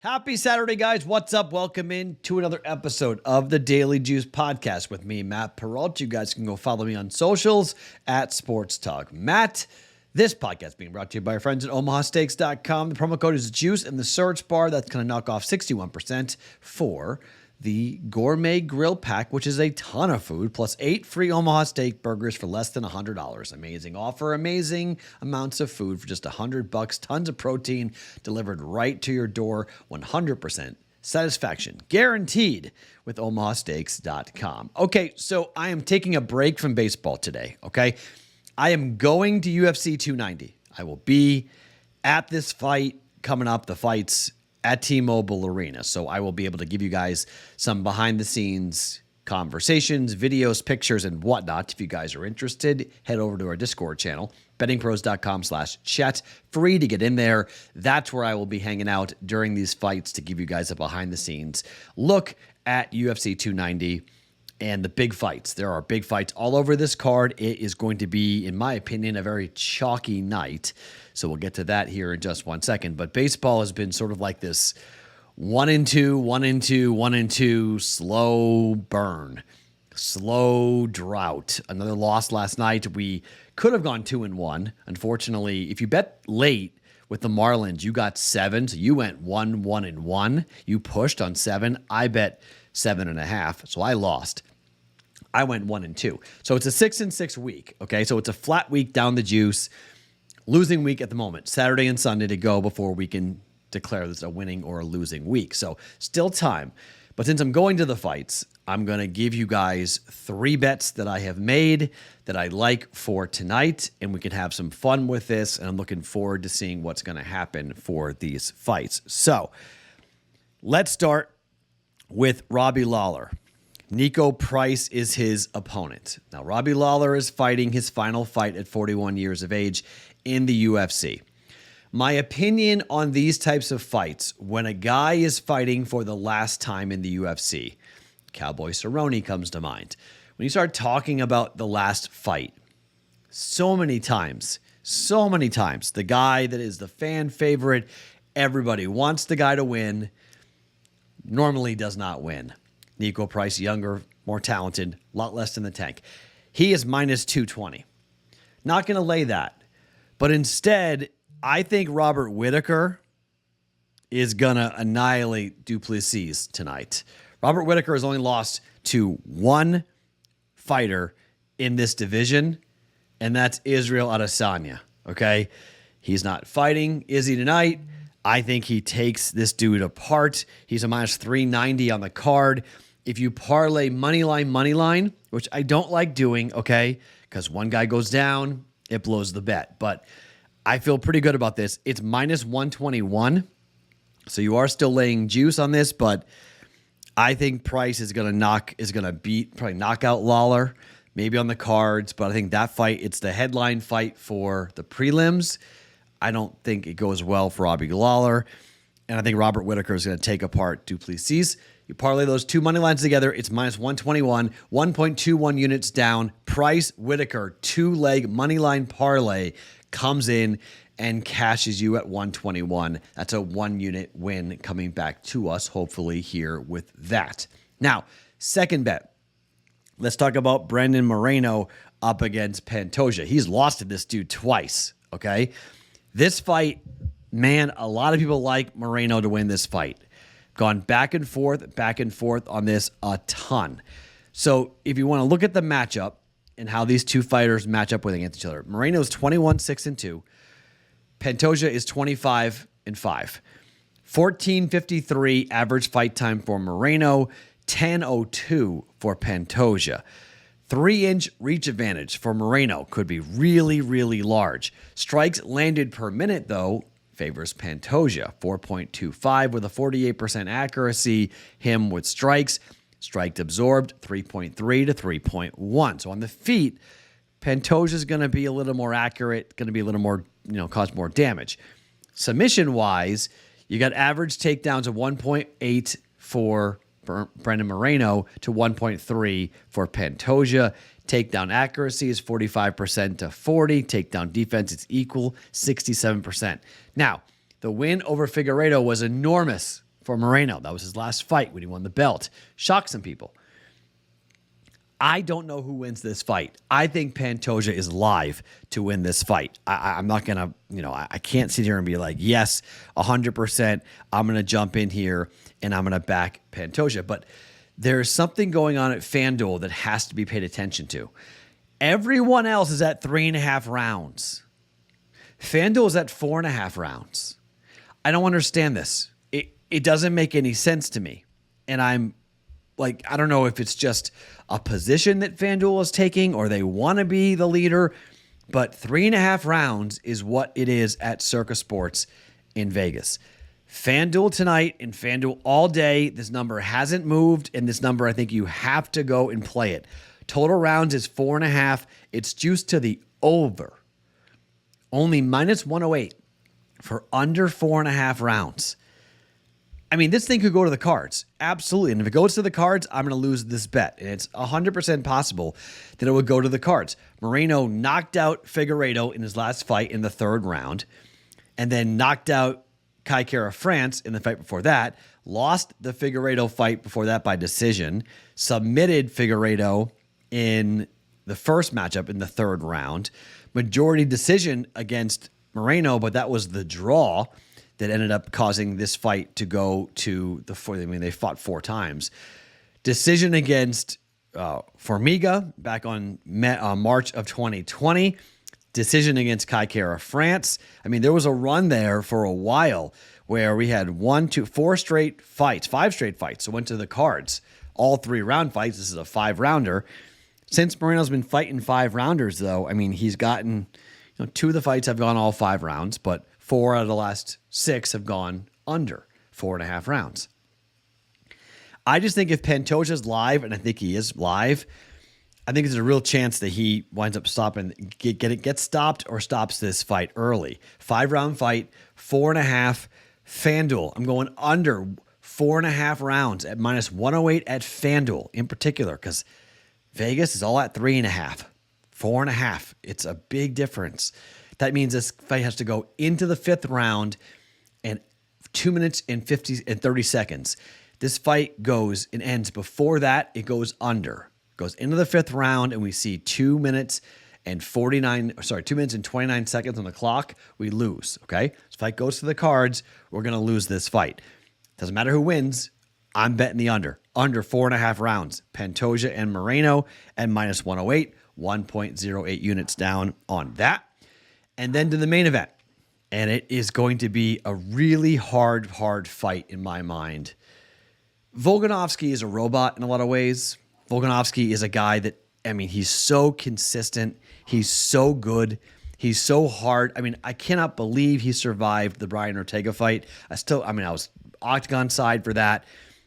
Happy Saturday, guys. What's up? Welcome in to another episode of the Daily Juice Podcast with me, Matt Perrault. You guys can go follow me on socials at Sports Talk Matt. This podcast being brought to you by our friends at omahasteaks.com. The promo code is JUICE in the search bar. That's going to knock off 61% for the Gourmet Grill Pack, which is a ton of food, plus 8 free Omaha Steak burgers for less than $100. Amazing offer, amazing amounts of food for just $100. Tons of protein delivered right to your door. 100% satisfaction guaranteed with omahasteaks.com. Okay, so I am taking a break from baseball today, okay? I am going to UFC 290. I will be at this fight coming up, the fights at T-Mobile Arena. So I will be able to give you guys some behind-the-scenes conversations, videos, pictures, and whatnot. If you guys are interested, head over to our Discord channel, bettingpros.com/chat. Free to get in there. That's where I will be hanging out during these fights to give you guys a behind-the-scenes look at UFC 290 and the big fights. There are big fights all over this card. It is going to be, in my opinion, a very chalky night. So we'll get to that here in just one second. But baseball has been sort of like this 1-2, 1-2, 1-2, slow burn, slow drought. Another loss last night. We could have gone 2-1. Unfortunately, if you bet late with the Marlins, you got 7. So you went 1-1-1. You pushed on 7. I bet 7.5. So I lost. I went 1-2. So it's a 6-6 week. Okay. So it's a flat week down the juice. Losing week at the moment, Saturday and Sunday to go before we can declare this a winning or a losing week. So still time. But since I'm going to the fights, I'm going to give you guys 3 bets that I have made that I like for tonight, and we can have some fun with this. And I'm looking forward to seeing what's going to happen for these fights. So let's start with Robbie Lawler. Nico Price is his opponent. Now, Robbie Lawler is fighting his final fight at 41 years of age in the UFC. My opinion on these types of fights, when a guy is fighting for the last time in the UFC, Cowboy Cerrone comes to mind. When you start talking about the last fight, so many times, the guy that is the fan favorite, everybody wants the guy to win, normally does not win. Nico Price, younger, more talented, a lot less in the tank. He is minus 220. Not going to lay that. But instead, I think Robert Whittaker is going to annihilate Duplessis tonight. Robert Whittaker has only lost to one fighter in this division, and that's Israel Adesanya, okay? He's not fighting Izzy tonight. I think he takes this dude apart. He's a minus 390 on the card. If you parlay money line, which I don't like doing, okay, because one guy goes down, it blows the bet. But I feel pretty good about this. It's minus 121. So you are still laying juice on this, but I think Price is going to probably knock out Lawler, maybe on the cards. But I think that fight, it's the headline fight for the prelims. I don't think it goes well for Robbie Lawler. And I think Robert Whittaker is going to take apart Duplessis. You parlay those 2 money lines together, it's minus 121, 1.21 units down. Price Whittaker 2-leg money line parlay comes in and cashes you at 121. That's a 1-unit win coming back to us, hopefully, here with that. Now, second bet. Let's talk about Brandon Moreno up against Pantoja. He's lost to this dude twice, okay? This fight, man, a lot of people like Moreno to win this fight. Gone back and forth on this a ton. So if you want to look at the matchup and how these two fighters match up with against each other, Moreno is 21-6-2. Pantoja is 25-5. 14:53 average fight time for Moreno, 10:02 for Pantoja. 3-inch reach advantage for Moreno could be really, really large. Strikes landed per minute, though, favors Pantoja, 4.25 with a 48% accuracy. Him with strikes. Strike absorbed, 3.3 to 3.1. So on the feet, Pantoja is going to be a little more accurate, going to be a little more, cause more damage. Submission-wise, you got average takedowns of 1.8 for Brandon Moreno to 1.3 for Pantoja. Takedown accuracy is 45% to 40. Takedown defense is equal, 67%. Now, the win over Figueiredo was enormous for Moreno. That was his last fight when he won the belt. Shocked some people. I don't know who wins this fight. I think Pantoja is live to win this fight. I'm not going to, I can't sit here and be like, yes, 100%. I'm going to jump in here and I'm going to back Pantoja. But there's something going on at FanDuel that has to be paid attention to. Everyone else is at 3.5 rounds. FanDuel is at 4.5 rounds. I don't understand this. It doesn't make any sense to me. And I'm like, I don't know if it's just a position that FanDuel is taking or they want to be the leader, but 3.5 rounds is what it is at Circa Sports in Vegas. FanDuel tonight and FanDuel all day. This number hasn't moved, and this number, I think you have to go and play it. Total rounds is 4.5. It's juiced to the over. Only -108 for under 4.5 rounds. I mean, this thing could go to the cards. Absolutely. And if it goes to the cards, I'm going to lose this bet. And it's 100% possible that it would go to the cards. Moreno knocked out Figueiredo in his last fight in the 3rd round, and then knocked out Kai Kara France in the fight before that, lost the Figueiredo fight before that by decision, submitted Figueiredo in the first matchup in the 3rd round, majority decision against Moreno, but that was the draw that ended up causing this fight to go to the 4th. I mean, they fought 4 times. Decision against Formiga back on March of 2020. Decision against Kai Kara France. I mean, there was a run there for a while where we had 5 straight fights. So went to the cards. All 3-round fights. This is a 5-rounder. Since Moreno's been fighting 5-rounders, though, I mean, he's gotten, 2 of the fights have gone all 5 rounds, but 4 out of the last 6 have gone under 4.5 rounds. I just think if Pantoja's live, and I think he is live, I think there's a real chance that he winds up stopping, gets stopped or stops this fight early. 5-round fight, 4.5. FanDuel, I'm going under 4.5 rounds at -108 at FanDuel in particular, because Vegas is all at 3.5, 4.5. It's a big difference. That means this fight has to go into the 5th round and 2 minutes and 30 seconds. This fight goes and ends before that. It goes under. Goes into the 5th round, and we see 2 minutes and 29 seconds on the clock. We lose. Okay, this fight goes to the cards. We're gonna lose this fight. Doesn't matter who wins. I'm betting the under 4.5 rounds. Pantoja and Moreno at -108, 1.08 units down on that. And then to the main event. And it is going to be a really hard fight in my mind. Volkanovski is a robot in a lot of ways. Volkanovski is a guy that, I mean, he's so consistent. He's so good. He's so hard. I mean, I cannot believe he survived the Brian Ortega fight. I was octagon side for that.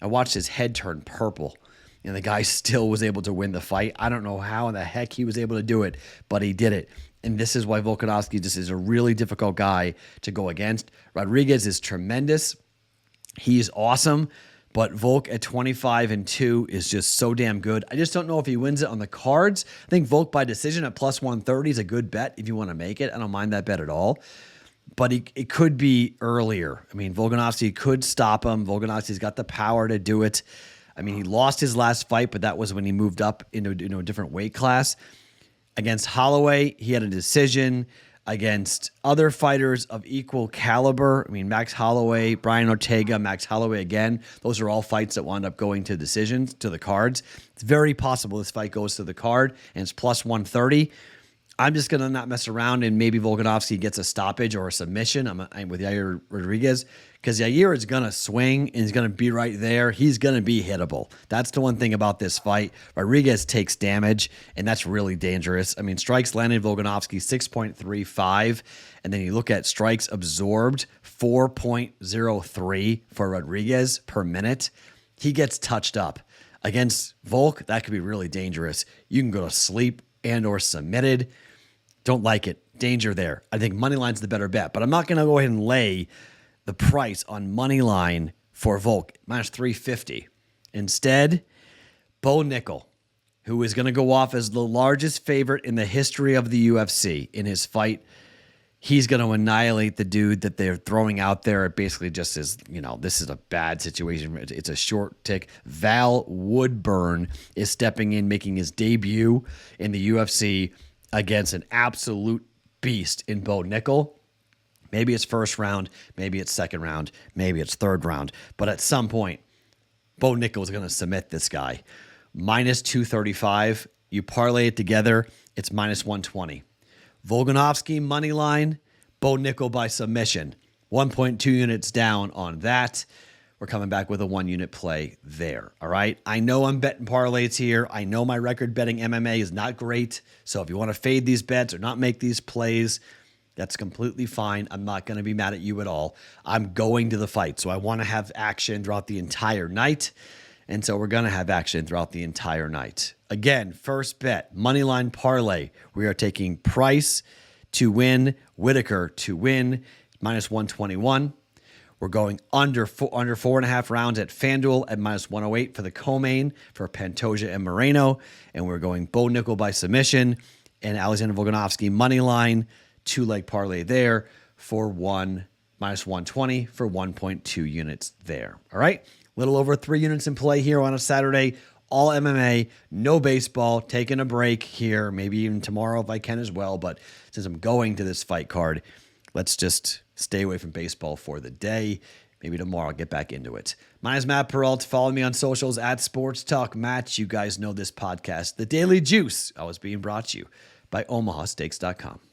I watched his head turn purple, and the guy still was able to win the fight. I don't know how in the heck he was able to do it, but he did it. And this is why Volkanovski just is a really difficult guy to go against. Rodriguez is tremendous. He's awesome. But Volk at 25-2 is just so damn good. I just don't know if he wins it on the cards. I think Volk by decision at +130 is a good bet if you want to make it. I don't mind that bet at all. But it could be earlier. I mean, Volkanovski could stop him. Volkanovski's got the power to do it. I mean, he lost his last fight, but that was when he moved up into a different weight class. Against Holloway, he had a decision. Against other fighters of equal caliber, I mean, Max Holloway, Brian Ortega, Max Holloway again, those are all fights that wound up going to decisions, to the cards. It's very possible this fight goes to the card, and it's +130. I'm just going to not mess around, and maybe Volkanovski gets a stoppage or a submission. I'm with Yair Rodriguez, because Yair is going to swing, and he's going to be right there. He's going to be hittable. That's the one thing about this fight. Rodriguez takes damage, and that's really dangerous. I mean, strikes landed Volkanovski 6.35, and then you look at strikes absorbed, 4.03 for Rodriguez per minute. He gets touched up. Against Volk, that could be really dangerous. You can go to sleep and or submitted. Don't like it. Danger there. I think moneyline's the better bet, but I'm not going to go ahead and lay the price on moneyline for Volk, -350. Instead, Bo Nickel, who is going to go off as the largest favorite in the history of the UFC in his fight he's going to annihilate the dude that they're throwing out there. It basically just is, this is a bad situation. It's a short tick. Val Woodburn is stepping in, making his debut in the UFC against an absolute beast in Bo Nickel. Maybe it's first round, maybe it's second round, maybe it's third round. But at some point, Bo Nickel is going to submit this guy. Minus 235. You parlay it together, it's minus 120. Volkanovski money line, Bo Nickel by submission. 1.2 units down on that. We're coming back with a 1 unit play there. All right. I know I'm betting parlays here. I know my record betting MMA is not great. So if you want to fade these bets or not make these plays, that's completely fine. I'm not going to be mad at you at all. I'm going to the fight. So I want to have action throughout the entire night. And so we're going to have action throughout the entire night. Again, first bet, moneyline parlay. We are taking Price to win, Whitaker to win, minus 121. We're going under 4.5 rounds at FanDuel at minus 108 for the co-main for Pantoja and Moreno. And we're going Bo Nickel by submission and Alexander Volkanovski money line, 2-leg parlay there for minus 120 for 1.2 units there. All right. Little over 3 units in play here on a Saturday. All MMA, no baseball, taking a break here, maybe even tomorrow if I can as well. But since I'm going to this fight card, let's just stay away from baseball for the day. Maybe tomorrow I'll get back into it. My name is Matt Perrault. Follow me on socials at Sports Talk Match. You guys know this podcast, The Daily Juice, always being brought to you by OmahaSteaks.com.